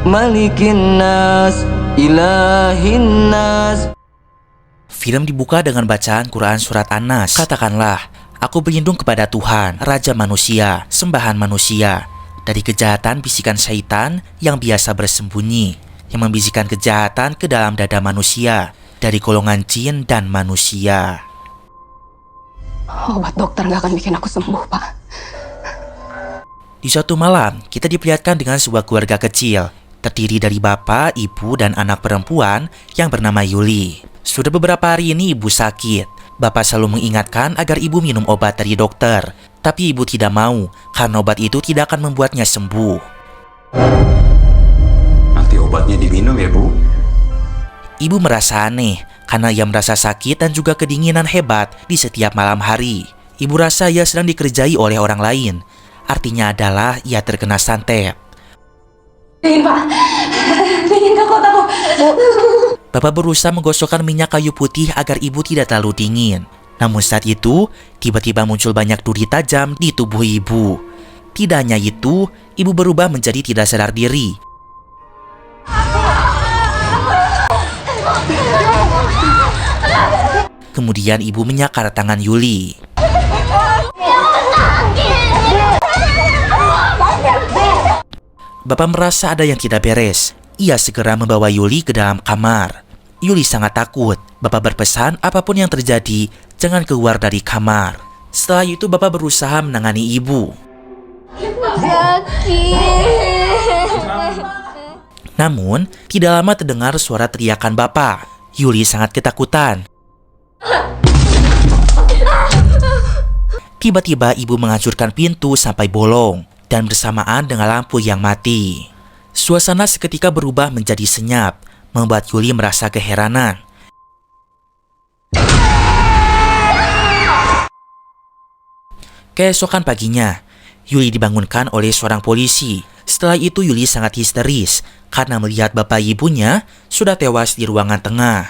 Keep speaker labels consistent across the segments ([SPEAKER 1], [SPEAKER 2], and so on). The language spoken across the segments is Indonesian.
[SPEAKER 1] Malikin nas, ilahin nas.
[SPEAKER 2] Film dibuka dengan bacaan Quran Surat An-Nas. Katakanlah, aku berlindung kepada Tuhan, Raja manusia, sembahan manusia, dari kejahatan bisikan syaitan yang biasa bersembunyi, yang membisikkan kejahatan ke dalam dada manusia, dari golongan jin dan manusia.
[SPEAKER 3] Obat dokter nggak akan bikin aku sembuh, Pak.
[SPEAKER 2] Di suatu malam, kita diperlihatkan dengan sebuah keluarga kecil, terdiri dari bapak, ibu, dan anak perempuan yang bernama Yuli. Sudah beberapa hari ini ibu sakit. Bapak selalu mengingatkan agar ibu minum obat dari dokter, tapi ibu tidak mau karena obat itu tidak akan membuatnya sembuh.
[SPEAKER 4] Nanti obatnya diminum ya, Bu.
[SPEAKER 2] Ibu merasa aneh karena ia merasa sakit dan juga kedinginan hebat di setiap malam hari. Ibu rasa ia sedang dikerjai oleh orang lain. Artinya adalah ia terkena santet.
[SPEAKER 3] Dingin, Pak. Dingin ke kotaku.
[SPEAKER 2] Bapak berusaha menggosokkan minyak kayu putih agar ibu tidak terlalu dingin. Namun saat itu, tiba-tiba muncul banyak duri tajam di tubuh ibu. Tidak hanya itu, ibu berubah menjadi tidak sadar diri. Kemudian ibu menyakar tangan Yuli. Bapak merasa ada yang tidak beres. Ia segera membawa Yuli ke dalam kamar. Yuli sangat takut. Bapak berpesan apapun yang terjadi, jangan keluar dari kamar. Setelah itu bapak berusaha menangani ibu. Namun, tidak lama terdengar suara teriakan bapak. Yuli sangat ketakutan. Tiba-tiba ibu menghancurkan pintu sampai bolong dan bersamaan dengan lampu yang mati. Suasana seketika berubah menjadi senyap, membuat Yuli merasa keheranan. Keesokan paginya, Yuli dibangunkan oleh seorang polisi. Setelah itu Yuli sangat histeris karena melihat bapak ibunya sudah tewas di ruangan tengah.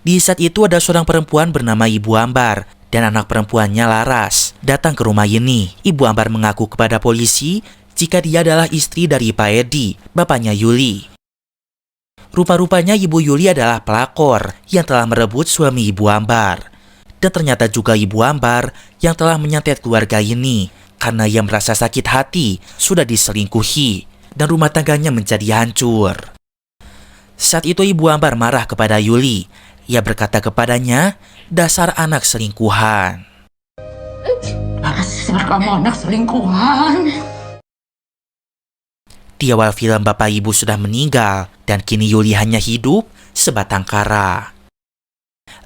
[SPEAKER 2] Di saat itu ada seorang perempuan bernama Ibu Ambar dan anak perempuannya Laras datang ke rumah ini. Ibu Ambar mengaku kepada polisi jika dia adalah istri dari Pak Edi, bapaknya Yuli. Rupa-rupanya Ibu Yuli adalah pelakor yang telah merebut suami Ibu Ambar. Dan ternyata juga Ibu Ambar yang telah menyantet keluarga ini karena ia merasa sakit hati sudah diselingkuhi dan rumah tangganya menjadi hancur. Saat itu Ibu Ambar marah kepada Yuli. Ia berkata kepadanya, dasar anak selingkuhan.
[SPEAKER 3] Dasar kamu anak selingkuhan.
[SPEAKER 2] Di awal film bapak ibu sudah meninggal dan kini Yuli hanya hidup sebatang kara.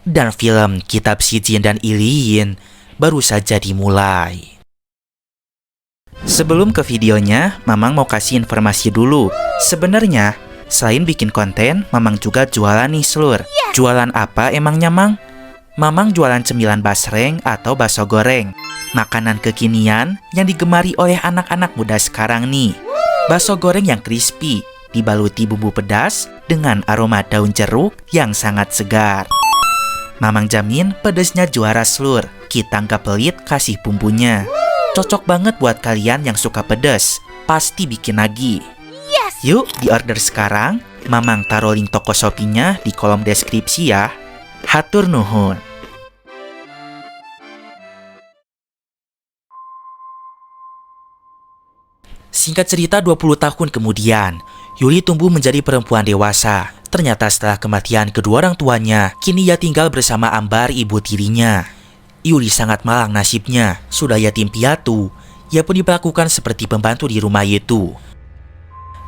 [SPEAKER 2] Dan film Kitab Si Jin dan Iliyin baru saja dimulai. Sebelum ke videonya, Mamang mau kasih informasi dulu. Sebenarnya, selain bikin konten, Mamang juga jualan nih seluruh. Jualan apa emangnya, Mang? Mamang jualan cemilan basreng atau bakso goreng. Makanan kekinian yang digemari oleh anak-anak muda sekarang nih. Bakso goreng yang crispy, dibaluti bumbu pedas dengan aroma daun jeruk yang sangat segar. Mamang jamin pedesnya juara seluruh. Kita nggak pelit kasih bumbunya. Cocok banget buat kalian yang suka pedas. Pasti bikin lagi. Yuk di order sekarang. Mamang taruh link toko Shopee-nya di kolom deskripsi ya. Hatur nuhun. Singkat cerita 20 tahun kemudian, Yuli tumbuh menjadi perempuan dewasa. Ternyata setelah kematian kedua orang tuanya, kini ia tinggal bersama Ambar, ibu tirinya. Yuli sangat malang nasibnya. Sudah yatim piatu, ia pun diperlakukan seperti pembantu di rumah itu.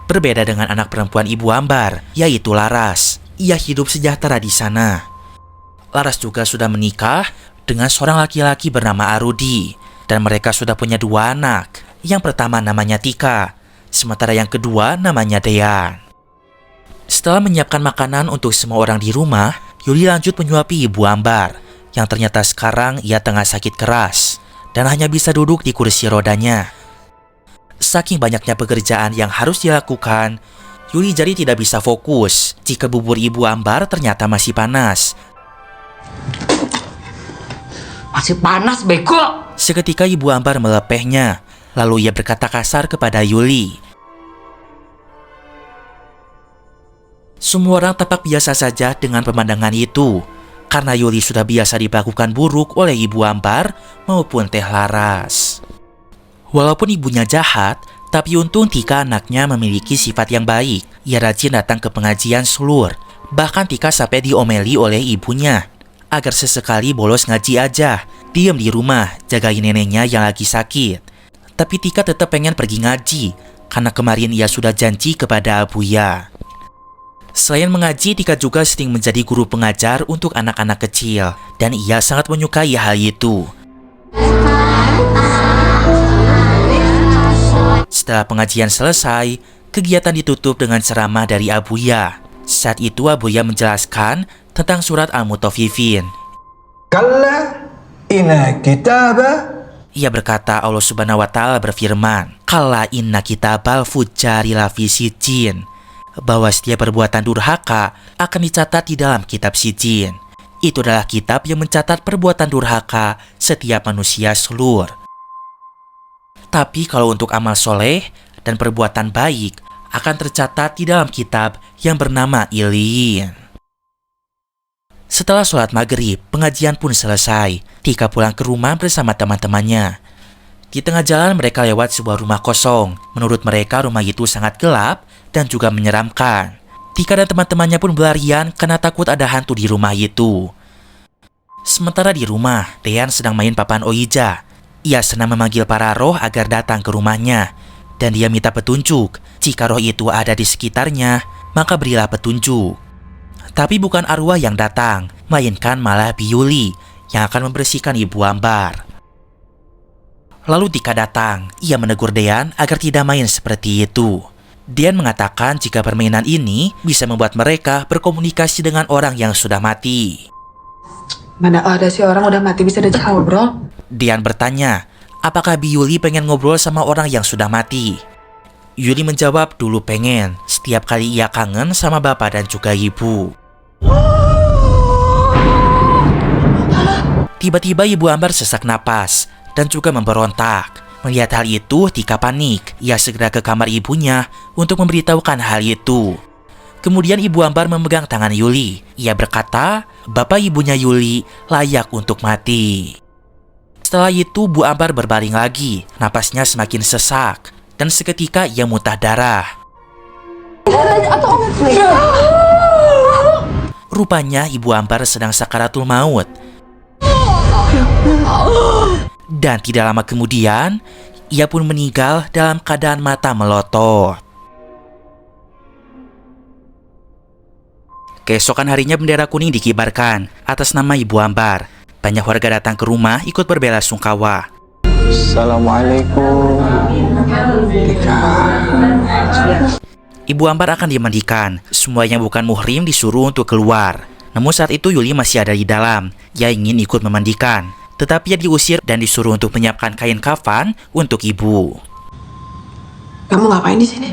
[SPEAKER 2] Berbeda dengan anak perempuan Ibu Ambar, yaitu Laras. Ia hidup sejahtera di sana. Laras juga sudah menikah dengan seorang laki-laki bernama Arudi. Dan mereka sudah punya 2 anak. Yang pertama namanya Tika, sementara yang kedua namanya Dean. Setelah menyiapkan makanan untuk semua orang di rumah, Yuli lanjut menyuapi Ibu Ambar, yang ternyata sekarang ia tengah sakit keras dan hanya bisa duduk di kursi rodanya. Saking banyaknya pekerjaan yang harus dilakukan, Yuli jadi tidak bisa fokus jika bubur Ibu Ambar ternyata masih panas.
[SPEAKER 3] Masih panas, bego.
[SPEAKER 2] Seketika Ibu Ambar melepehnya, lalu ia berkata kasar kepada Yuli. Semua orang tampak biasa saja dengan pemandangan itu, karena Yuli sudah biasa diperlakukan buruk oleh Ibu Ambar maupun Teh Laras. Walaupun ibunya jahat, tapi untung Tika anaknya memiliki sifat yang baik. Ia rajin datang ke pengajian Slur. Bahkan Tika sampai diomeli oleh ibunya agar sesekali bolos ngaji aja, diam di rumah, jagain neneknya yang lagi sakit. Tapi Tika tetap pengen pergi ngaji, karena kemarin ia sudah janji kepada Abuya. Selain mengaji, Tika juga sering menjadi guru pengajar untuk anak-anak kecil, dan ia sangat menyukai hal itu. Setelah pengajian selesai, kegiatan ditutup dengan ceramah dari Abuya. Saat itu Abuya menjelaskan tentang surat Al-Mutaffifin.
[SPEAKER 5] Kalla inna kitaba.
[SPEAKER 2] Ia berkata Allah Subhanahu wa Ta'ala berfirman, Kalla inna kitabal fujjari lafi sijjin, bahwa setiap perbuatan durhaka akan dicatat di dalam kitab sijjin. Itu adalah kitab yang mencatat perbuatan durhaka setiap manusia seluruh. Tapi kalau untuk amal soleh dan perbuatan baik akan tercatat di dalam kitab yang bernama Iliyin. Setelah sholat maghrib, pengajian pun selesai. Tika pulang ke rumah bersama teman-temannya. Di tengah jalan mereka lewat sebuah rumah kosong. Menurut mereka rumah itu sangat gelap dan juga menyeramkan. Tika dan teman-temannya pun berlarian karena takut ada hantu di rumah itu. Sementara di rumah, Dean sedang main papan Ouija. Ia senang memanggil para roh agar datang ke rumahnya. Dan dia minta petunjuk. Jika roh itu ada di sekitarnya, maka berilah petunjuk. Tapi bukan arwah yang datang, melainkan malah Biyuli yang akan membersihkan Ibu Ambar. Lalu Tika datang, ia menegur Dean agar tidak main seperti itu. Dean mengatakan jika permainan ini bisa membuat mereka berkomunikasi dengan orang yang sudah mati.
[SPEAKER 6] Mana ada sih orang udah mati bisa diajak ngobrol?
[SPEAKER 2] Dean bertanya, apakah Biyuli pengen ngobrol sama orang yang sudah mati? Yuli menjawab dulu pengen, setiap kali ia kangen sama bapak dan juga ibu. Tiba-tiba Ibu Ambar sesak napas dan juga memberontak. Melihat hal itu, Tika panik. Ia segera ke kamar ibunya untuk memberitahukan hal itu. Kemudian Ibu Ambar memegang tangan Yuli. Ia berkata, bapak ibunya Yuli layak untuk mati. Setelah itu, Bu Ambar berbaring lagi. Napasnya semakin sesak dan seketika ia muntah darah. Rupanya Ibu Ambar sedang sakaratul maut. Dan tidak lama kemudian, ia pun meninggal dalam keadaan mata melotot. Keesokan harinya bendera kuning dikibarkan atas nama Ibu Ambar. Banyak warga datang ke rumah ikut berbelasungkawa.
[SPEAKER 5] Assalamualaikum.
[SPEAKER 2] Ibu Ambar akan dimandikan. Semua yang bukan muhrim disuruh untuk keluar. Namun saat itu Yuli masih ada di dalam. Ia ingin ikut memandikan, tetapi ia diusir dan disuruh untuk menyiapkan kain kafan untuk ibu.
[SPEAKER 6] Kamu ngapain di sini?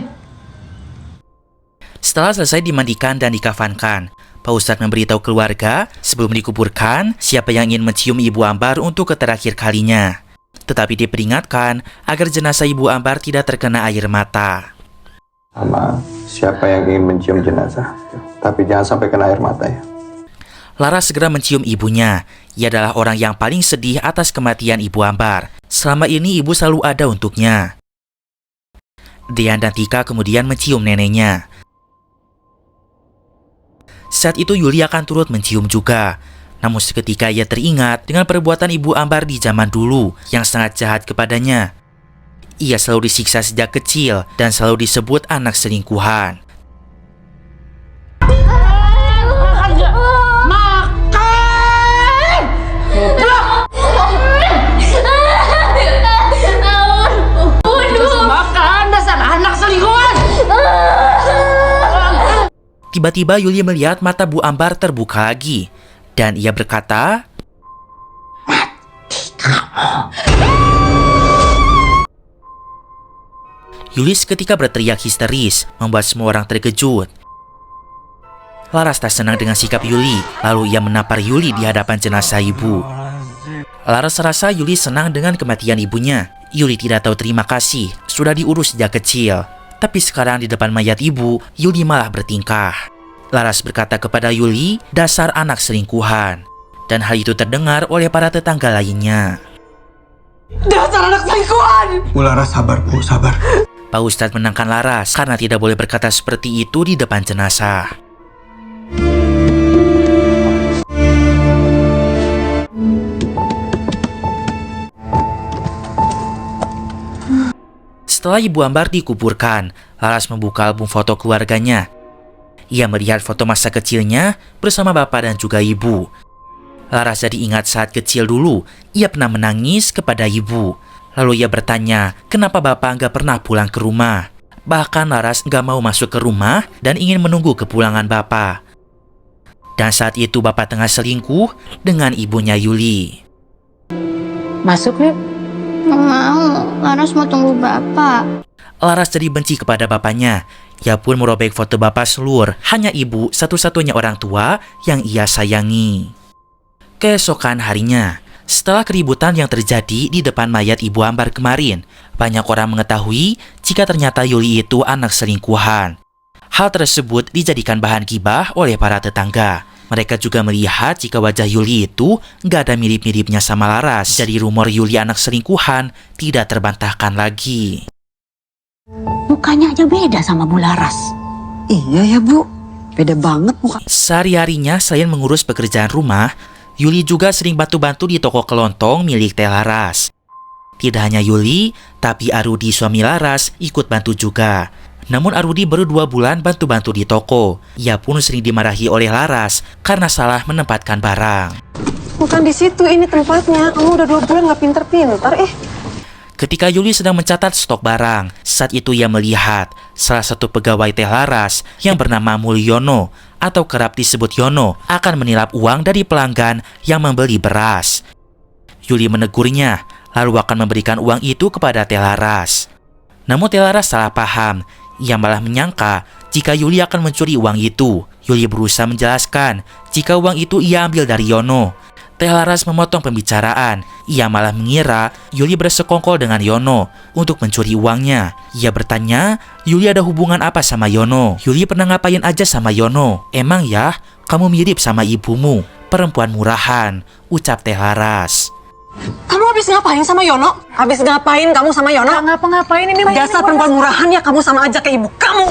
[SPEAKER 2] Setelah selesai dimandikan dan dikafankan, Pak Ustadz memberitahu keluarga sebelum dikuburkan siapa yang ingin mencium Ibu Ambar untuk terakhir kalinya. Tetapi diperingatkan agar jenazah Ibu Ambar tidak terkena air mata.
[SPEAKER 5] Sama siapa yang ingin mencium jenazah, tapi jangan sampai kena air mata ya.
[SPEAKER 2] Laras segera mencium ibunya. Ia adalah orang yang paling sedih atas kematian Ibu Ambar. Selama ini ibu selalu ada untuknya. Dean dan Tika kemudian mencium neneknya. Saat itu Yuli akan turut mencium juga. Namun seketika ia teringat dengan perbuatan Ibu Ambar di zaman dulu yang sangat jahat kepadanya. Ia selalu disiksa sejak kecil dan selalu disebut anak selingkuhan. Tiba-tiba Yuli melihat mata Bu Ambar terbuka lagi. Dan ia berkata, "Mati kamu." Yuli seketika berteriak histeris, membuat semua orang terkejut. Laras tak senang dengan sikap Yuli, lalu ia menampar Yuli di hadapan jenazah ibu. Laras rasa Yuli senang dengan kematian ibunya. Yuli tidak tahu terima kasih, sudah diurus sejak kecil. Tapi sekarang di depan mayat ibu, Yuli malah bertingkah. Laras berkata kepada Yuli, dasar anak selingkuhan. Dan hal itu terdengar oleh para tetangga lainnya.
[SPEAKER 3] Dasar anak selingkuhan!
[SPEAKER 5] Bu Laras, sabar Bu, sabar.
[SPEAKER 2] Pak Ustadz menenangkan Laras karena tidak boleh berkata seperti itu di depan jenazah. Setelah Ibu Ambar dikuburkan, Laras membuka album foto keluarganya. Ia melihat foto masa kecilnya bersama bapak dan juga ibu. Laras jadi ingat saat kecil dulu, ia pernah menangis kepada ibu. Lalu ia bertanya, kenapa bapak nggak pernah pulang ke rumah? Bahkan Laras nggak mau masuk ke rumah dan ingin menunggu kepulangan bapak. Dan saat itu bapak tengah selingkuh dengan ibunya Yuli.
[SPEAKER 6] Masuk yuk.
[SPEAKER 7] Nggak mau, Laras mau tunggu bapak.
[SPEAKER 2] Laras jadi benci kepada bapaknya. Ia pun merobek foto bapak Selur, hanya ibu satu-satunya orang tua yang ia sayangi. Keesokan harinya, setelah keributan yang terjadi di depan mayat Ibu Ambar kemarin, banyak orang mengetahui jika ternyata Yuli itu anak selingkuhan. Hal tersebut dijadikan bahan gibah oleh para tetangga. Mereka juga melihat jika wajah Yuli itu nggak ada mirip-miripnya sama Laras. Jadi rumor Yuli anak selingkuhan tidak terbantahkan lagi.
[SPEAKER 8] Mukanya aja beda sama Bu Laras.
[SPEAKER 6] Iya ya Bu, beda banget muka.
[SPEAKER 2] Sehari-harinya selain mengurus pekerjaan rumah, Yuli juga sering bantu-bantu di toko kelontong milik Teh Laras. Tidak hanya Yuli, tapi Arudi suami Laras ikut bantu juga. Namun Arudi baru 2 bulan bantu-bantu di toko. Ia pun sering dimarahi oleh Laras karena salah menempatkan barang.
[SPEAKER 6] Bukan di situ ini tempatnya. Kamu udah 2 bulan nggak pinter-pinter.
[SPEAKER 2] Ketika Yuli sedang mencatat stok barang, saat itu ia melihat salah satu pegawai Teh Laras yang bernama Mulyono atau kerap disebut Yono akan menilap uang dari pelanggan yang membeli beras. Yuli menegurnya, lalu akan memberikan uang itu kepada Teh Laras. Namun Teh Laras salah paham. Ia malah menyangka jika Yuli akan mencuri uang itu. Yuli berusaha menjelaskan jika uang itu ia ambil dari Yono. Teh Laras memotong pembicaraan. Ia malah mengira Yuli bersekongkol dengan Yono untuk mencuri uangnya. Ia bertanya, Yuli ada hubungan apa sama Yono? Yuli pernah ngapain aja sama Yono? Emang ya, kamu mirip sama ibumu, perempuan murahan, ucap Teh Laras.
[SPEAKER 9] Kamu habis ngapain sama Yono? Habis ngapain kamu sama Yono?
[SPEAKER 6] Ngapa-ngapain ini?
[SPEAKER 9] Dasar perempuan murahan ya, kamu sama aja kayak ibu kamu.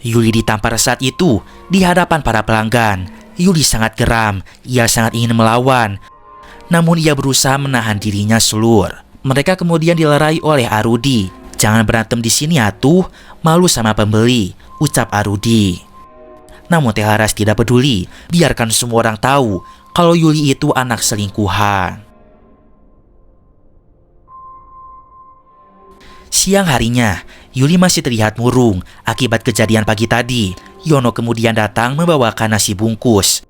[SPEAKER 2] Yuli ditampar saat itu di hadapan para pelanggan. Yuli sangat geram, ia sangat ingin melawan. Namun ia berusaha menahan dirinya Selur. Mereka kemudian dilerai oleh Arudi. Jangan berantem di sini atuh, malu sama pembeli, ucap Arudi. Namun Teh Laras tidak peduli, biarkan semua orang tahu kalau Yuli itu anak selingkuhan. Siang harinya, Yuli masih terlihat murung akibat kejadian pagi tadi. Yono kemudian datang membawakan nasi bungkus.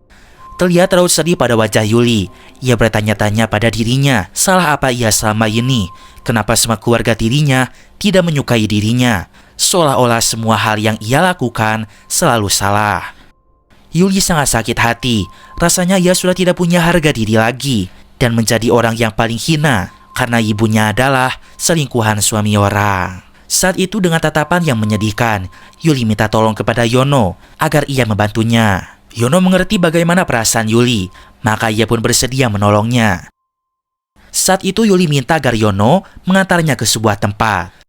[SPEAKER 2] Terlihat raut sedih pada wajah Yuli. Ia bertanya-tanya pada dirinya, salah apa ia selama ini? Kenapa semua keluarga dirinya tidak menyukai dirinya? Seolah-olah semua hal yang ia lakukan selalu salah. Yuli sangat sakit hati. Rasanya ia sudah tidak punya harga diri lagi dan menjadi orang yang paling hina karena ibunya adalah selingkuhan suami orang. Saat itu dengan tatapan yang menyedihkan, Yuli minta tolong kepada Yono agar ia membantunya. Yono mengerti bagaimana perasaan Yuli, maka ia pun bersedia menolongnya. Saat itu Yuli minta agar Yono mengantarnya ke sebuah tempat.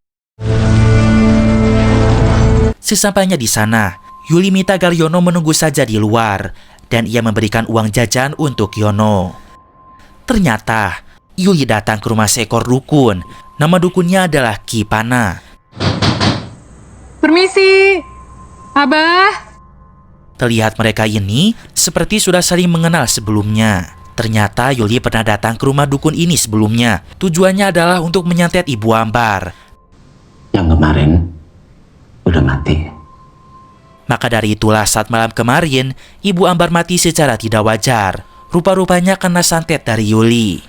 [SPEAKER 2] Sesampainya di sana, Yuli minta agar Yono menunggu saja di luar dan ia memberikan uang jajan untuk Yono. Ternyata Yuli datang ke rumah seekor dukun. Nama dukunnya adalah Ki Pana.
[SPEAKER 6] Permisi, Abah.
[SPEAKER 2] Terlihat mereka ini seperti sudah saling mengenal sebelumnya. Ternyata Yuli pernah datang ke rumah dukun ini sebelumnya. Tujuannya adalah untuk menyantet Ibu Ambar.
[SPEAKER 10] Yang kemarin udah mati.
[SPEAKER 2] Maka dari itulah saat malam kemarin, Ibu Ambar mati secara tidak wajar. Rupa-rupanya kena santet dari Yuli.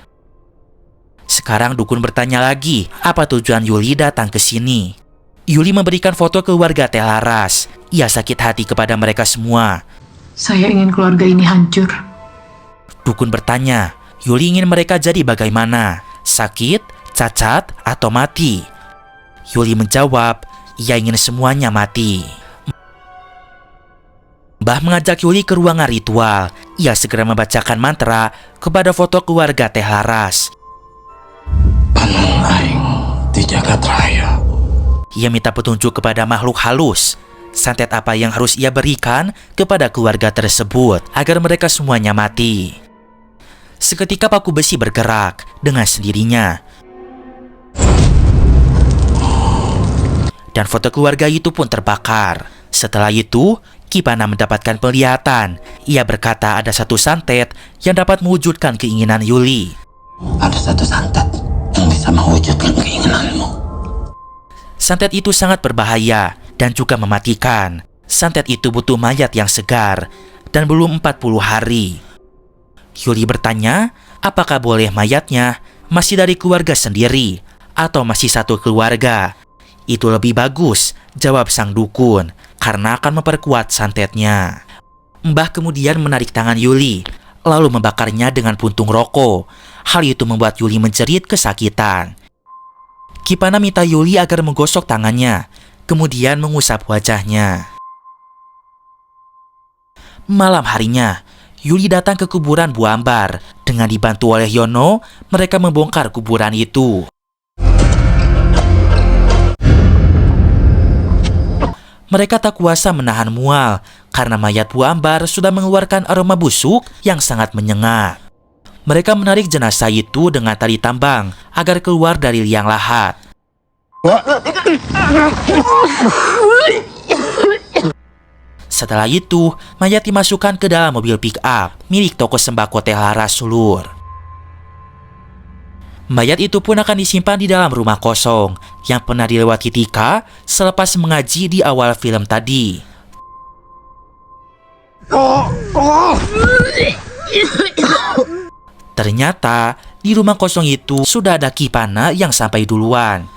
[SPEAKER 2] Sekarang dukun bertanya lagi, apa tujuan Yuli datang ke sini? Yuli memberikan foto keluarga Teh Laras. Ia sakit hati kepada mereka semua.
[SPEAKER 6] Saya ingin keluarga ini hancur.
[SPEAKER 2] Dukun bertanya, Yuli ingin mereka jadi bagaimana? Sakit, cacat, atau mati? Yuli menjawab, ia ingin semuanya mati. Mbah mengajak Yuli ke ruangan ritual. Ia segera membacakan mantra kepada foto keluarga Teh Laras.
[SPEAKER 10] Panung aing di jagat raya.
[SPEAKER 2] Ia minta petunjuk kepada makhluk halus. Santet apa yang harus ia berikan kepada keluarga tersebut agar mereka semuanya mati. Seketika paku besi bergerak dengan sendirinya. Dan foto keluarga itu pun terbakar. Setelah itu, Kipana mendapatkan penglihatan. Ia berkata ada satu santet yang dapat mewujudkan keinginan Yuli.
[SPEAKER 10] Ada satu santet yang bisa mewujudkan keinginanmu.
[SPEAKER 2] Santet itu sangat berbahaya dan juga mematikan. Santet itu butuh mayat yang segar dan belum 40 hari. Yuli bertanya, apakah boleh mayatnya masih dari keluarga sendiri atau masih satu keluarga? Itu lebih bagus, jawab sang dukun, karena akan memperkuat santetnya. Mbah kemudian menarik tangan Yuli, lalu membakarnya dengan puntung rokok. Hal itu membuat Yuli menjerit kesakitan. Kipana minta Yuli agar menggosok tangannya, kemudian mengusap wajahnya. Malam harinya, Yuli datang ke kuburan Bu Ambar. Dengan dibantu oleh Yono, mereka membongkar kuburan itu. Mereka tak kuasa menahan mual karena mayat Bu Ambar sudah mengeluarkan aroma busuk yang sangat menyengat. Mereka menarik jenazah itu dengan tali tambang agar keluar dari liang lahat. Setelah itu, mayat dimasukkan ke dalam mobil pick-up milik toko sembako Teh Laras Sulur. Mayat itu pun akan disimpan di dalam rumah kosong yang pernah dilewati Tika selepas mengaji di awal film tadi. Ternyata di rumah kosong itu sudah ada Kipana yang sampai duluan.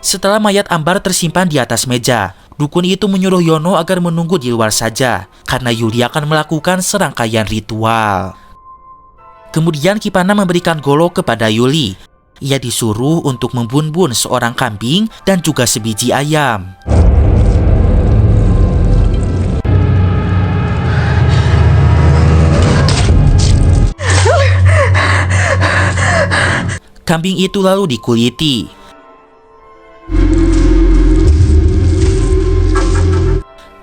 [SPEAKER 2] Setelah mayat Ambar tersimpan di atas meja, dukun itu menyuruh Yono agar menunggu di luar saja karena Yuli akan melakukan serangkaian ritual. Kemudian Kipana memberikan golok kepada Yuli. Ia disuruh untuk membun-bun seorang kambing dan juga sebiji ayam. Kambing itu lalu dikuliti.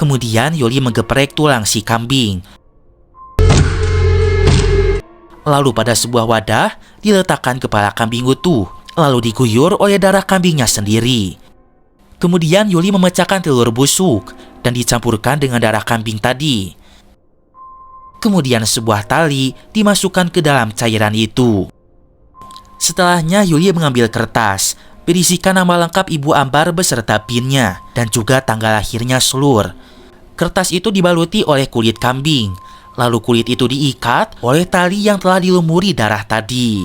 [SPEAKER 2] Kemudian Yuli menggeprek tulang si kambing. Lalu pada sebuah wadah diletakkan kepala kambing utuh, lalu diguyur oleh darah kambingnya sendiri. Kemudian Yuli memecahkan telur busuk dan dicampurkan dengan darah kambing tadi. Kemudian sebuah tali dimasukkan ke dalam cairan itu. Setelahnya Yuli mengambil kertas, berisikan nama lengkap Ibu Ambar beserta pinnya dan juga tanggal lahirnya Sulur. Kertas itu dibaluti oleh kulit kambing. Lalu kulit itu diikat oleh tali yang telah dilumuri darah tadi.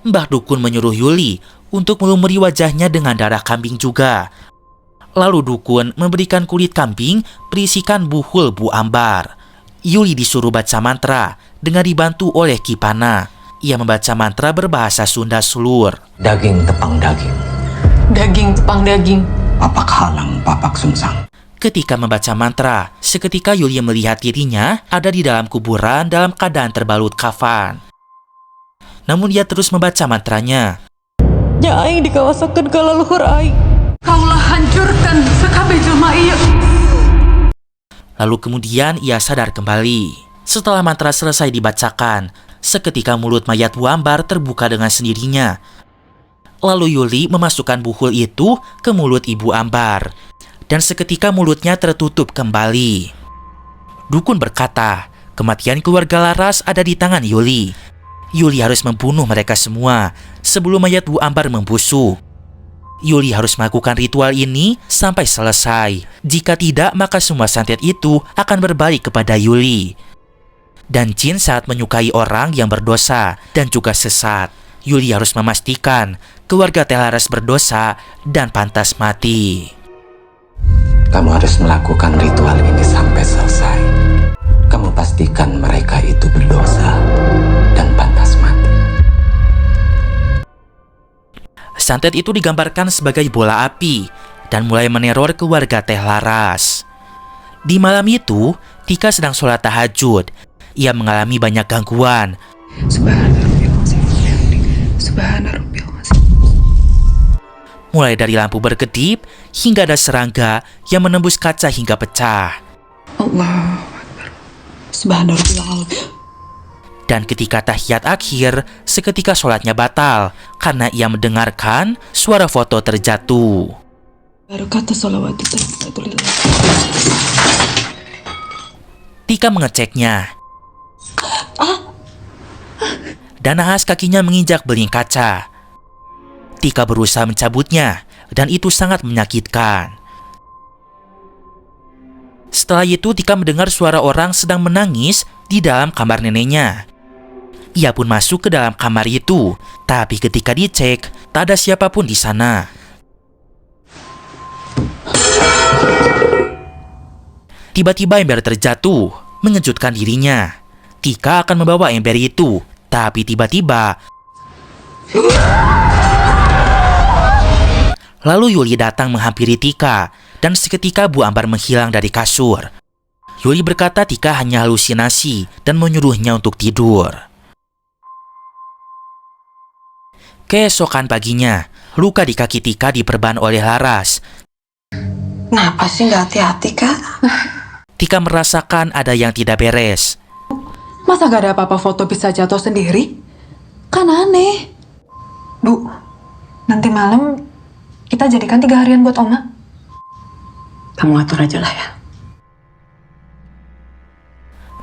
[SPEAKER 2] Mbah Dukun menyuruh Yuli untuk melumuri wajahnya dengan darah kambing juga. Lalu Dukun memberikan kulit kambing berisikan buhul Bu Ambar. Yuli disuruh baca mantra dengan dibantu oleh Kipana. Ia membaca mantra berbahasa Sunda Sulur.
[SPEAKER 10] Daging tepang daging.
[SPEAKER 3] Daging tepang daging.
[SPEAKER 10] Papak halang papak sungsang.
[SPEAKER 2] Ketika membaca mantra, seketika Yuli melihat dirinya ada di dalam kuburan dalam keadaan terbalut kafan. Namun dia terus membaca mantranya.
[SPEAKER 3] Nya aing dikawasakeun ka leluhur aing. Kaulah hancurkan sakabeh jelema ieu.
[SPEAKER 2] Lalu kemudian ia sadar kembali. Setelah mantra selesai dibacakan, seketika mulut mayat Bu Ambar terbuka dengan sendirinya. Lalu Yuli memasukkan buhul itu ke mulut Ibu Ambar. Dan seketika mulutnya tertutup kembali. Dukun berkata, kematian keluarga Laras ada di tangan Yuli. Yuli harus membunuh mereka semua sebelum mayat Bu Ambar membusuk. Yuli harus melakukan ritual ini sampai selesai. Jika tidak, maka semua santet itu akan berbalik kepada Yuli. Dan jin sangat menyukai orang yang berdosa dan juga sesat. Yuli harus memastikan keluarga Teh Laras berdosa dan pantas mati.
[SPEAKER 10] Kamu harus melakukan ritual ini sampai selesai. Kamu pastikan mereka itu berdosa dan pantas mati.
[SPEAKER 2] Santet itu digambarkan sebagai bola api dan mulai meneror keluarga Teh Laras. Di malam itu, Tika sedang sholat tahajud. Ia mengalami banyak gangguan. Mulai dari lampu berkedip hingga ada serangga yang menembus kaca hingga pecah. Dan ketika tahiyat akhir, seketika sholatnya batal karena ia mendengarkan suara foto terjatuh. Tika mengeceknya. Dan nahas kakinya menginjak beling kaca. Tika berusaha mencabutnya, dan itu sangat menyakitkan. Setelah itu, Tika mendengar suara orang sedang menangis di dalam kamar neneknya. Ia pun masuk ke dalam kamar itu, tapi ketika dicek, tak ada siapapun di sana. Tiba-tiba ember terjatuh, mengejutkan dirinya. Tika akan membawa ember itu, tapi tiba-tiba lalu Yuli datang menghampiri Tika, dan seketika Bu Ambar menghilang dari kasur. Yuli berkata Tika hanya halusinasi dan menyuruhnya untuk tidur. Keesokan paginya, luka di kaki Tika diperban oleh Laras.
[SPEAKER 9] Kenapa sih nggak hati-hati, Kak?
[SPEAKER 2] Tika merasakan ada yang tidak beres.
[SPEAKER 6] Masa gak ada apa-apa foto bisa jatuh sendiri? Kan aneh.
[SPEAKER 9] Bu, nanti malam kita jadikan 3 harian buat Oma. Kamu atur aja lah ya.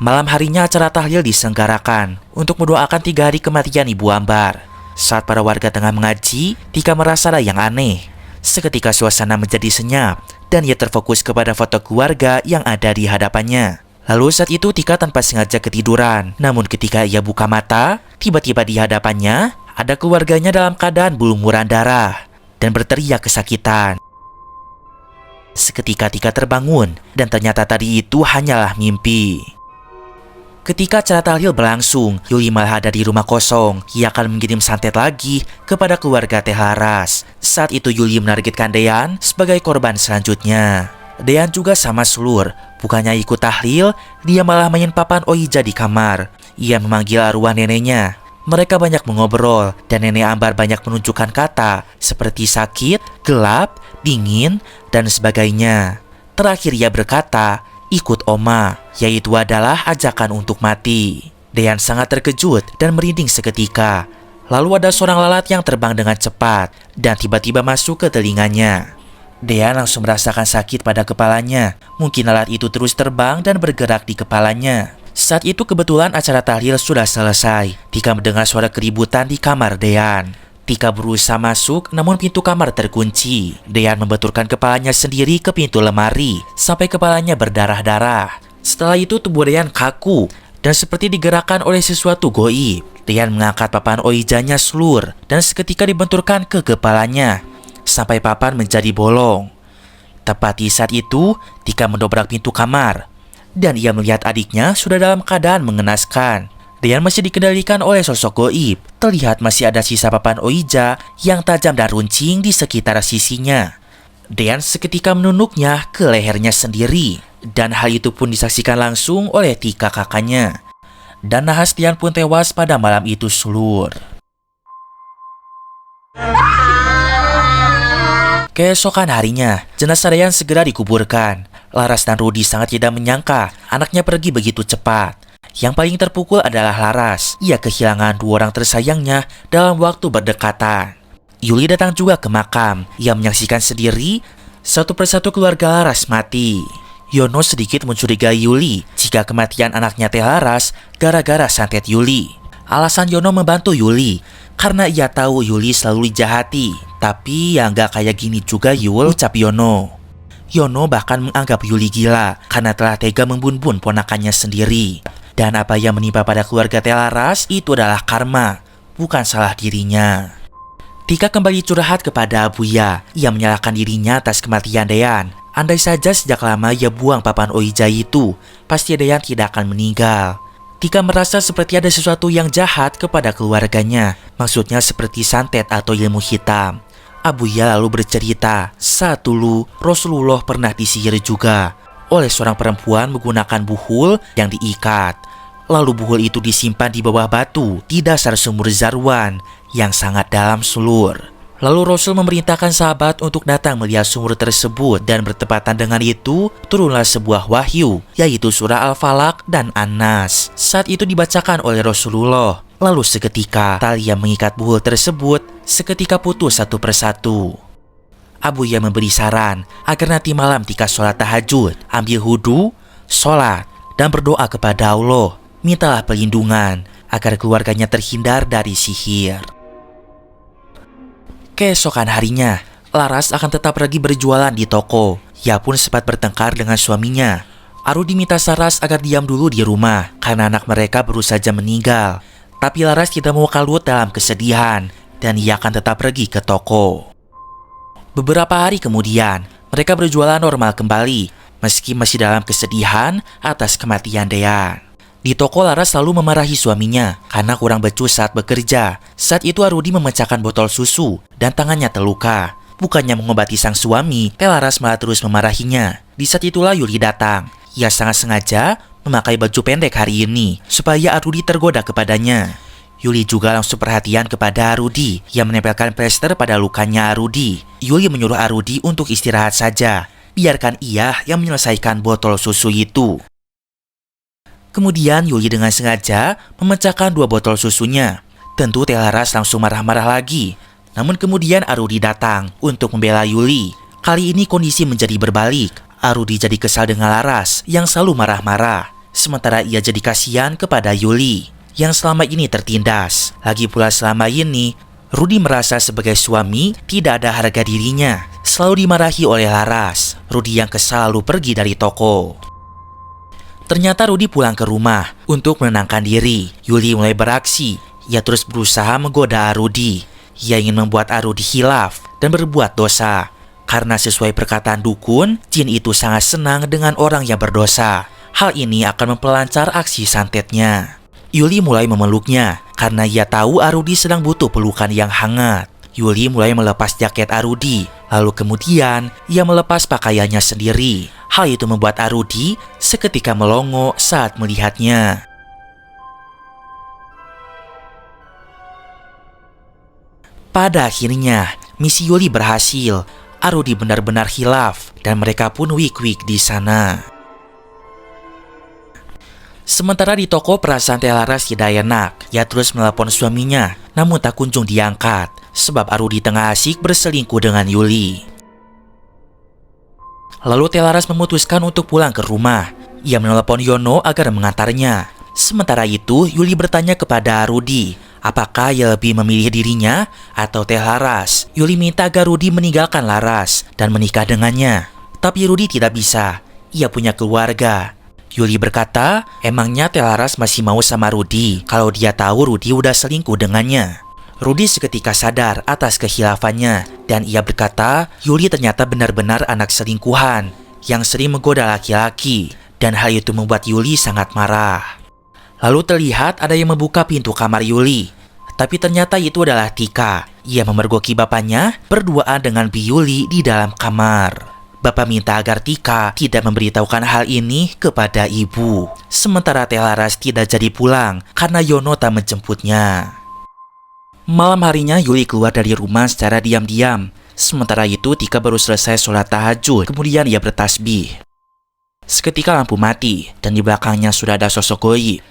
[SPEAKER 2] Malam harinya acara tahlil diselenggarakan untuk mendoakan 3 hari kematian Ibu Ambar. Saat para warga tengah mengaji, Tika merasa ada yang aneh. Seketika suasana menjadi senyap dan ia terfokus kepada foto keluarga yang ada di hadapannya. Lalu saat itu Tika tanpa sengaja ketiduran. Namun ketika ia buka mata, tiba-tiba di hadapannya ada keluarganya dalam keadaan berlumuran darah dan berteriak kesakitan. Seketika Tika terbangun dan ternyata tadi itu hanyalah mimpi. Ketika acara tahlil berlangsung, Yuli malah ada di rumah kosong. Ia akan mengirim santet lagi kepada keluarga Teh Laras. Saat itu Yuli menargetkan Dean sebagai korban selanjutnya. Dean juga sama Slur. Bukannya ikut tahlil, dia malah main papan Oija di kamar. Ia memanggil arwah neneknya. Mereka banyak mengobrol dan Nenek Ambar banyak menunjukkan kata seperti sakit, gelap, dingin, dan sebagainya. Terakhir ia berkata, ikut Oma, yaitu adalah ajakan untuk mati. Dean sangat terkejut dan merinding seketika. Lalu ada seorang lalat yang terbang dengan cepat dan tiba-tiba masuk ke telinganya. Dean langsung merasakan sakit pada kepalanya. Mungkin lalat itu terus terbang dan bergerak di kepalanya. Saat itu kebetulan acara tahlil sudah selesai. Tika mendengar suara keributan di kamar Dean. Tika berusaha masuk, namun pintu kamar terkunci. Dean membenturkan kepalanya sendiri ke pintu lemari, sampai kepalanya berdarah-darah. Setelah itu tubuh Dean kaku, dan seperti digerakkan oleh sesuatu goib. Dean mengangkat papan Oijanya Slur, dan seketika dibenturkan ke kepalanya, sampai papan menjadi bolong. Tepat di saat itu, Tika mendobrak pintu kamar, dan ia melihat adiknya sudah dalam keadaan mengenaskan. Dean masih dikendalikan oleh sosok goib. Terlihat masih ada sisa papan Oija yang tajam dan runcing di sekitar sisinya. Dean seketika menunuknya ke lehernya sendiri. Dan hal itu pun disaksikan langsung oleh Tika kakaknya. Dan nahas Dean pun tewas pada malam itu Slur. Keesokan harinya, jenazah Dean segera dikuburkan. Laras dan Rudy sangat tidak menyangka anaknya pergi begitu cepat. Yang paling terpukul adalah Laras. Ia kehilangan 2 orang tersayangnya dalam waktu berdekatan. Yuli datang juga ke makam. Ia menyaksikan sendiri satu persatu keluarga Laras mati. Yono sedikit mencurigai Yuli jika kematian anaknya Teh Laras gara-gara santet Yuli. Alasan Yono membantu Yuli karena ia tahu Yuli selalu dijahati. Tapi ya nggak kayak gini juga Yul, ucap Yono. Yono bahkan menganggap Yuli gila karena telah tega membunuh ponakannya sendiri. Dan apa yang menimpa pada keluarga Teh Laras itu adalah karma, bukan salah dirinya. Tika kembali curhat kepada Abuya. Ia menyalahkan dirinya atas kematian Dean. Andai saja sejak lama ia buang papan Oija itu, pasti Dean tidak akan meninggal. Tika merasa seperti ada sesuatu yang jahat kepada keluarganya. Maksudnya seperti santet atau ilmu hitam. Abuya lalu bercerita, saat dulu Rasulullah pernah disihir juga. oleh seorang perempuan menggunakan buhul yang diikat. Lalu buhul itu disimpan di bawah batu di dasar sumur Zarwan yang sangat dalam sulur. Lalu Rasul memerintahkan sahabat untuk datang melihat sumur tersebut, dan bertepatan dengan itu turunlah sebuah wahyu, yaitu surah Al-Falaq dan An-Nas. Saat itu dibacakan oleh Rasulullah. Lalu seketika tali yang mengikat buhul tersebut seketika putus satu persatu. Abu Ya memberi saran agar nanti malam ketika sholat tahajud, ambil wudu, sholat, dan berdoa kepada Allah. Mintalah perlindungan agar keluarganya terhindar dari sihir. Keesokan harinya, Laras akan tetap pergi berjualan di toko. Ia pun sempat bertengkar dengan suaminya. Arudi minta Saras agar diam dulu di rumah karena anak mereka baru saja meninggal. Tapi Laras tidak mau kalut dalam kesedihan dan ia akan tetap pergi ke toko. Beberapa hari kemudian, mereka berjualan normal kembali meski masih dalam kesedihan atas kematian Dean. Di toko, Laras selalu memarahi suaminya karena kurang becus saat bekerja. Saat itu Arudi memecahkan botol susu dan tangannya terluka. Bukannya mengobati sang suami, Laras malah terus memarahinya. Di saat itulah Yuli datang. Ia sangat sengaja memakai baju pendek hari ini supaya Arudi tergoda kepadanya. Yuli juga langsung perhatian kepada Arudi yang menempelkan plester pada lukanya Arudi. Yuli menyuruh Arudi untuk istirahat saja. Biarkan ia yang menyelesaikan botol susu itu. Kemudian Yuli dengan sengaja memecahkan 2 botol susunya. Tentu Laras langsung marah-marah lagi. Namun kemudian Arudi datang untuk membela Yuli. Kali ini kondisi menjadi berbalik. Arudi jadi kesal dengan Laras yang selalu marah-marah. Sementara ia jadi kasihan kepada Yuli yang selama ini tertindas. Lagi pula selama ini Rudi merasa sebagai suami tidak ada harga dirinya. Selalu dimarahi oleh Laras. Rudi yang kesal lalu pergi dari toko. Ternyata Rudi pulang ke rumah untuk menenangkan diri. Yuli mulai beraksi. Ia terus berusaha menggoda Arudi. Ia ingin membuat Arudi hilaf dan berbuat dosa. Karena sesuai perkataan dukun, jin itu sangat senang dengan orang yang berdosa. Hal ini akan memperlancar aksi santetnya. Yuli mulai memeluknya karena ia tahu Arudi sedang butuh pelukan yang hangat. Yuli mulai melepas jaket Arudi. Lalu kemudian ia melepas pakaiannya sendiri. Hal itu membuat Arudi seketika melongo saat melihatnya. Pada akhirnya, misi Yuli berhasil. Arudi benar-benar hilaf dan mereka pun wik-wik di sana. Sementara di toko, perasaan Laras tidak enak. Ia terus menelepon suaminya, namun tak kunjung diangkat sebab Arudi tengah asik berselingkuh dengan Yuli. Lalu Laras memutuskan untuk pulang ke rumah. Ia menelepon Yono agar mengantarnya. Sementara itu, Yuli bertanya kepada Arudi, apakah ia lebih memilih dirinya atau Laras. Yuli minta agar Rudi meninggalkan Laras dan menikah dengannya. Tapi Rudi tidak bisa. Ia punya keluarga. Yuli berkata, emangnya Laras masih mau sama Rudi kalau dia tahu Rudi udah selingkuh dengannya. Rudi seketika sadar atas kehilafannya dan ia berkata, Yuli ternyata benar-benar anak selingkuhan yang sering menggoda laki-laki, dan hal itu membuat Yuli sangat marah. Lalu terlihat ada yang membuka pintu kamar Yuli, tapi ternyata itu adalah Tika. Ia memergoki bapaknya berduaan dengan Bi Yuli di dalam kamar. Bapak minta agar Tika tidak memberitahukan hal ini kepada ibu. Sementara Laras tidak jadi pulang karena Yono tak menjemputnya. Malam harinya Yuli keluar dari rumah secara diam-diam. Sementara itu Tika baru selesai sholat tahajud. Kemudian ia bertasbih. Seketika lampu mati dan di belakangnya sudah ada sosok goib.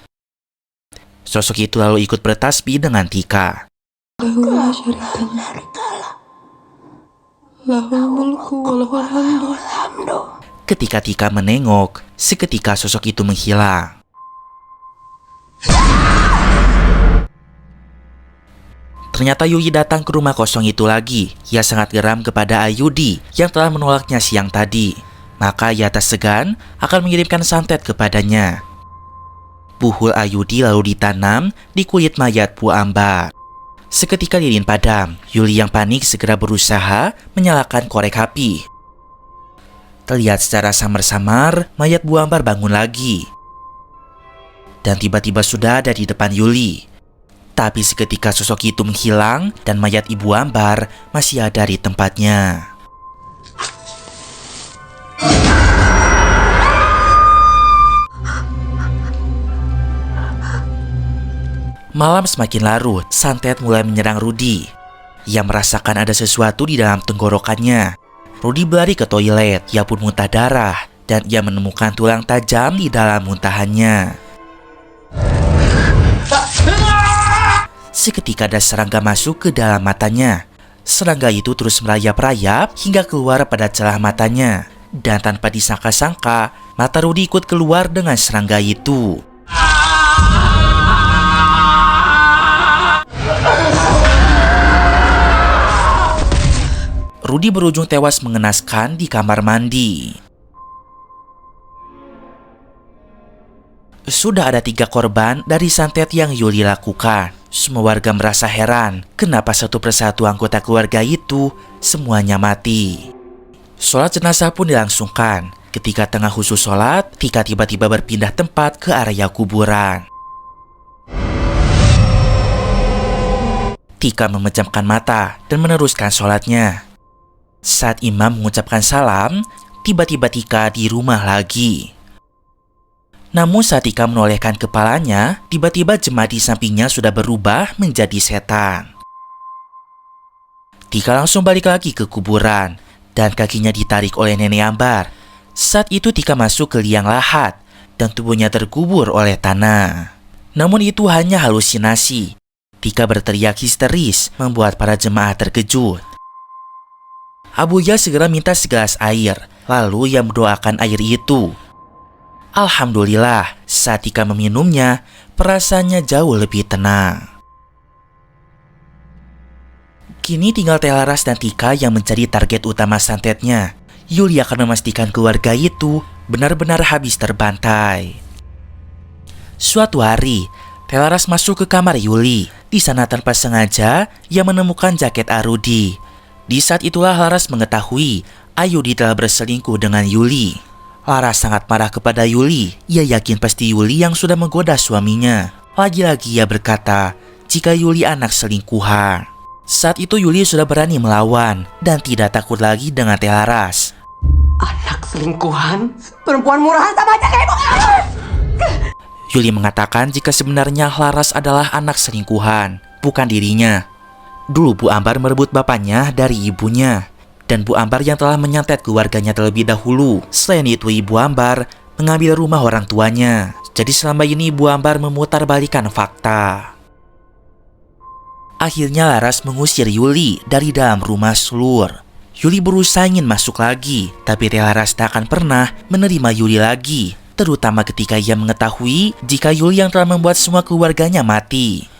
[SPEAKER 2] Sosok itu lalu ikut bertasbih dengan Tika. Ketika Tika menengok, seketika sosok itu menghilang. Ternyata Yuli datang ke rumah kosong itu lagi. Ia sangat geram kepada Ayudi yang telah menolaknya siang tadi. Maka ia tak segan akan mengirimkan santet kepadanya. Buhul Ayudi lalu ditanam di kulit mayat Bu Ambar. Seketika lilin padam, Yuli yang panik segera berusaha menyalakan korek api. Terlihat secara samar-samar, mayat Bu Ambar bangun lagi. Dan tiba-tiba sudah ada di depan Yuli. Tapi seketika sosok itu menghilang dan mayat Ibu Ambar masih ada di tempatnya. Malam semakin larut, santet mulai menyerang Rudy. Ia merasakan ada sesuatu di dalam tenggorokannya. Rudy berlari ke toilet, ia pun muntah darah, dan ia menemukan tulang tajam di dalam muntahannya. Seketika ada serangga masuk ke dalam matanya. Serangga itu terus merayap-rayap hingga keluar pada celah matanya. Dan tanpa disangka-sangka, mata Rudy ikut keluar dengan serangga itu. Rudy berujung tewas mengenaskan di kamar mandi. Sudah ada 3 korban dari santet yang Yuli lakukan. Semua warga merasa heran kenapa satu persatu anggota keluarga itu semuanya mati. Sholat jenazah pun dilangsungkan. Ketika tengah khusyuk sholat, Tika tiba-tiba berpindah tempat ke area kuburan. Tika memejamkan mata dan meneruskan sholatnya. Saat imam mengucapkan salam, tiba-tiba Tika di rumah lagi. Namun saat Tika menolehkan kepalanya, tiba-tiba jemaat di sampingnya sudah berubah menjadi setan. Tika langsung balik lagi ke kuburan dan kakinya ditarik oleh nenek Ambar. Saat itu Tika masuk ke liang lahat dan tubuhnya terkubur oleh tanah. Namun itu hanya halusinasi. Tika berteriak histeris membuat para jemaah terkejut. Abuya segera minta segelas air, lalu ia mendoakan air itu. Alhamdulillah, saat Tika meminumnya, perasaannya jauh lebih tenang. Kini tinggal Telaras dan Tika yang menjadi target utama santetnya. Yuli akan memastikan keluarga itu benar-benar habis terbantai. Suatu hari, Telaras masuk ke kamar Yuli. Di sana tanpa sengaja, ia menemukan jaket Arudi. Di saat itulah Laras mengetahui Ayudi telah berselingkuh dengan Yuli. Laras sangat marah kepada Yuli. Ia yakin pasti Yuli yang sudah menggoda suaminya. Lagi-lagi ia berkata jika Yuli anak selingkuhan. Saat itu Yuli sudah berani melawan dan tidak takut lagi dengan Telaras.
[SPEAKER 3] Anak selingkuhan? Perempuan murahan sama aja kayak ibu.
[SPEAKER 2] Yuli mengatakan jika sebenarnya Laras adalah anak selingkuhan, bukan dirinya. Dulu Bu Ambar merebut bapaknya dari ibunya, dan Bu Ambar yang telah menyantet keluarganya terlebih dahulu. Selain itu, Ibu Ambar mengambil rumah orang tuanya. Jadi selama ini Bu Ambar memutarbalikan fakta. Akhirnya Laras mengusir Yuli dari dalam rumah Slur. Yuli berusaha ingin masuk lagi, tapi Laras tak akan pernah menerima Yuli lagi, terutama ketika ia mengetahui jika Yuli yang telah membuat semua keluarganya mati.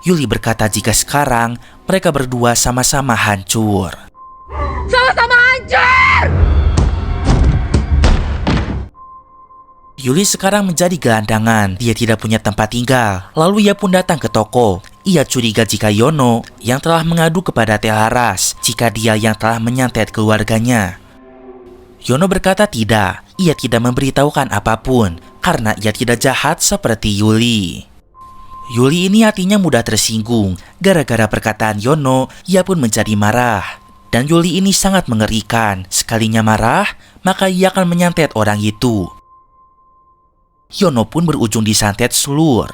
[SPEAKER 2] Yuli berkata jika sekarang mereka berdua sama-sama hancur.
[SPEAKER 3] Sama-sama hancur!
[SPEAKER 2] Yuli sekarang menjadi gelandangan. Dia tidak punya tempat tinggal. Lalu ia pun datang ke toko. Ia curiga jika Yono yang telah mengadu kepada Telaras jika dia yang telah menyantet keluarganya. Yono berkata tidak. Ia tidak memberitahukan apapun karena ia tidak jahat seperti Yuli. Yuli ini hatinya mudah tersinggung. Gara-gara perkataan Yono, ia pun menjadi marah. Dan Yuli ini sangat mengerikan. Sekalinya marah, maka ia akan menyantet orang itu. Yono pun berujung disantet Slur.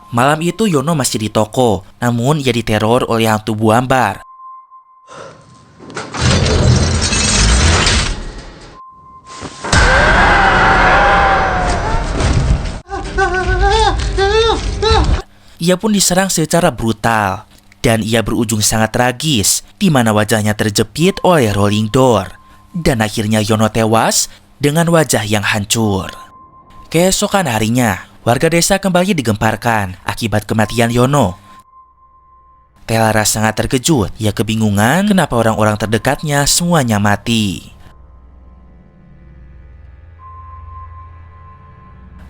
[SPEAKER 2] Malam itu Yono masih di toko, namun ia diteror oleh hantu Bu Ambar. Ia pun diserang secara brutal, dan ia berujung sangat tragis, di mana wajahnya terjepit oleh rolling door. Dan akhirnya Yono tewas dengan wajah yang hancur. Keesokan harinya, warga desa kembali digemparkan akibat kematian Yono. Telaras sangat terkejut, ia kebingungan kenapa orang-orang terdekatnya semuanya mati.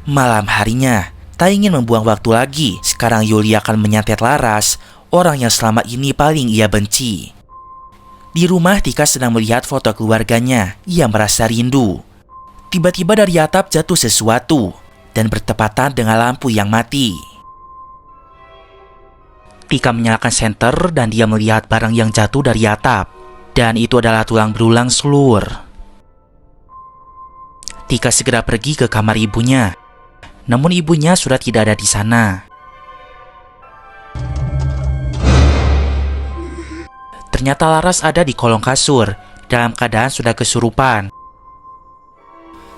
[SPEAKER 2] Malam harinya, tak ingin membuang waktu lagi. Sekarang Yuli akan menyantet Laras, orang yang selama ini paling ia benci. Di rumah Tika sedang melihat foto keluarganya. Ia merasa rindu. Tiba-tiba dari atap jatuh sesuatu dan bertepatan dengan lampu yang mati. Tika menyalakan senter dan dia melihat barang yang jatuh dari atap. Dan itu adalah tulang belulang Slur. Tika segera pergi ke kamar ibunya. Namun ibunya sudah tidak ada di sana. ternyata Laras ada di kolong kasur dalam keadaan sudah kesurupan.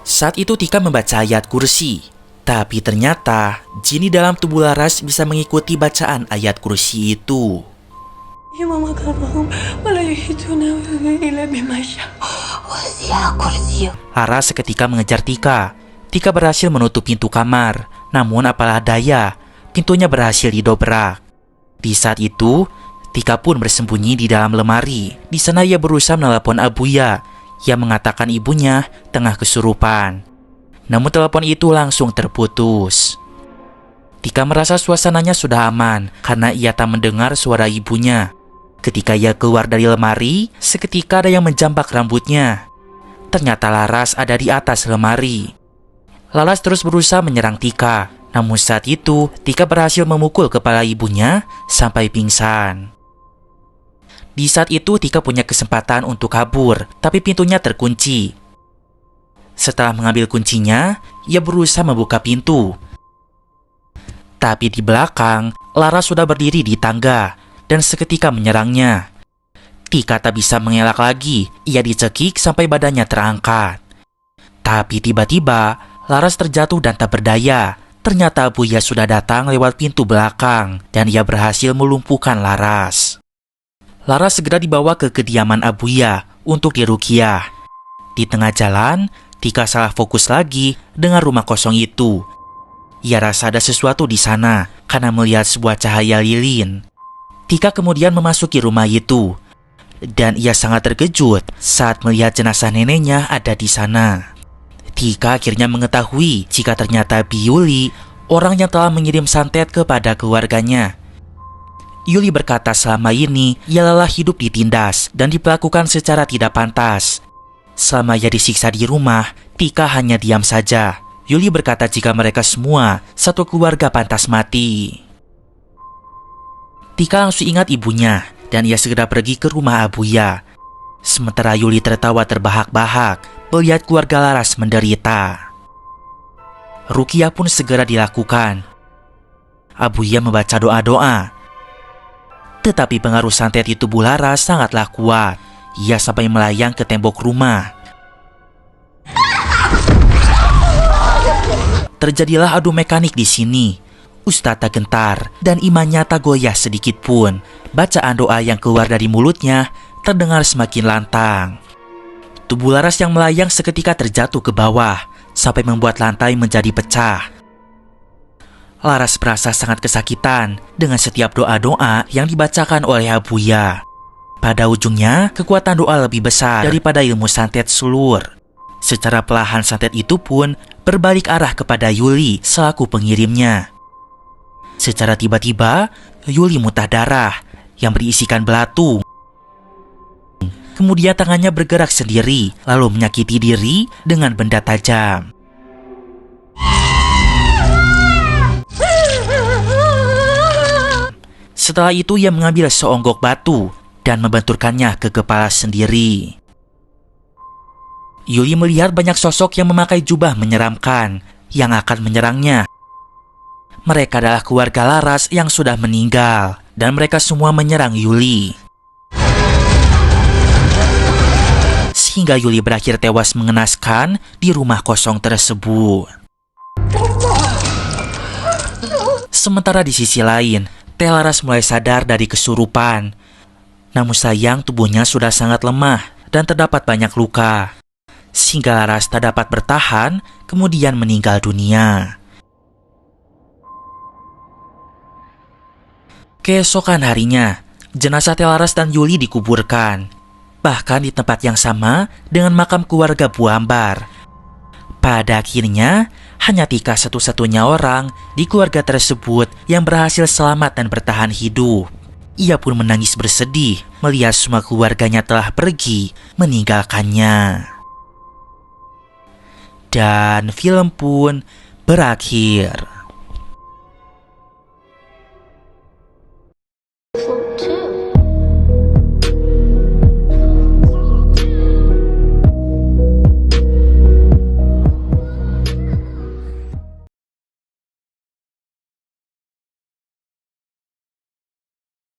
[SPEAKER 2] Saat itu Tika membaca ayat kursi, tapi ternyata jin di dalam tubuh Laras bisa mengikuti bacaan ayat kursi itu. Laras seketika mengejar Tika. Tika berhasil menutup pintu kamar, namun apalah daya, pintunya berhasil didobrak. Di saat itu, Tika pun bersembunyi di dalam lemari. Di sana ia berusaha menelepon Abuya yang mengatakan ibunya tengah kesurupan. Namun telepon itu langsung terputus. Tika merasa suasananya sudah aman karena ia tak mendengar suara ibunya. Ketika ia keluar dari lemari, seketika ada yang menjambak rambutnya. Ternyata Laras ada di atas lemari. Laras terus berusaha menyerang Tika. Namun saat itu, Tika berhasil memukul kepala ibunya sampai pingsan. Di saat itu, Tika punya kesempatan untuk kabur, tapi pintunya terkunci. Setelah mengambil kuncinya, ia berusaha membuka pintu. Tapi di belakang, Laras sudah berdiri di tangga dan seketika menyerangnya. Tika tak bisa mengelak lagi, ia dicekik sampai badannya terangkat. Tapi tiba-tiba, Laras terjatuh dan tak berdaya. Ternyata Abuya sudah datang lewat pintu belakang dan ia berhasil melumpuhkan Laras. Laras segera dibawa ke kediaman Abuya untuk diruqyah. Di tengah jalan, Tika salah fokus lagi dengan rumah kosong itu. Ia rasa ada sesuatu di sana karena melihat sebuah cahaya lilin. Tika kemudian memasuki rumah itu dan ia sangat terkejut saat melihat jenazah neneknya ada di sana. Tika akhirnya mengetahui jika ternyata Yuli orang yang telah mengirim santet kepada keluarganya. Yuli berkata selama ini ia lelah hidup ditindas dan diperlakukan secara tidak pantas. Selama ia disiksa di rumah, Tika hanya diam saja. Yuli berkata jika mereka semua satu keluarga pantas mati. Tika langsung ingat ibunya dan ia segera pergi ke rumah Abuya. Sementara Yuli tertawa terbahak-bahak melihat keluarga Laras menderita. Ruqyah pun segera dilakukan. Abuya membaca doa-doa. Tetapi pengaruh santet di tubuh Laras sangatlah kuat. Ia sampai melayang ke tembok rumah. Terjadilah adu mekanik di sini. Ustadz tak gentar dan imannya tak goyah sedikit pun. Bacaan doa yang keluar dari mulutnya terdengar semakin lantang. Tubuh Laras yang melayang seketika terjatuh ke bawah sampai membuat lantai menjadi pecah. Laras merasa sangat kesakitan dengan setiap doa-doa yang dibacakan oleh Abuya. Pada ujungnya, kekuatan doa lebih besar daripada ilmu santet sulur. Secara perlahan santet itu pun berbalik arah kepada Yuli selaku pengirimnya. Secara tiba-tiba, Yuli muntah darah yang berisikan belatu. Kemudian tangannya bergerak sendiri, lalu menyakiti diri dengan benda tajam. Setelah itu ia mengambil seonggok batu dan membenturkannya ke kepala sendiri. Yuli melihat banyak sosok yang memakai jubah menyeramkan yang akan menyerangnya. Mereka adalah keluarga Laras yang sudah meninggal dan mereka semua menyerang Yuli. Sehingga Yuli berakhir tewas mengenaskan di rumah kosong tersebut. Sementara di sisi lain, Laras mulai sadar dari kesurupan. Namun sayang tubuhnya sudah sangat lemah dan terdapat banyak luka. Sehingga Laras tak dapat bertahan, kemudian meninggal dunia. Keesokan harinya, jenazah Laras dan Yuli dikuburkan. Bahkan di tempat yang sama dengan makam keluarga Bu Ambar. Pada akhirnya, hanya Tika satu-satunya orang di keluarga tersebut yang berhasil selamat dan bertahan hidup. Ia pun menangis bersedih melihat semua keluarganya telah pergi meninggalkannya. Dan film pun berakhir.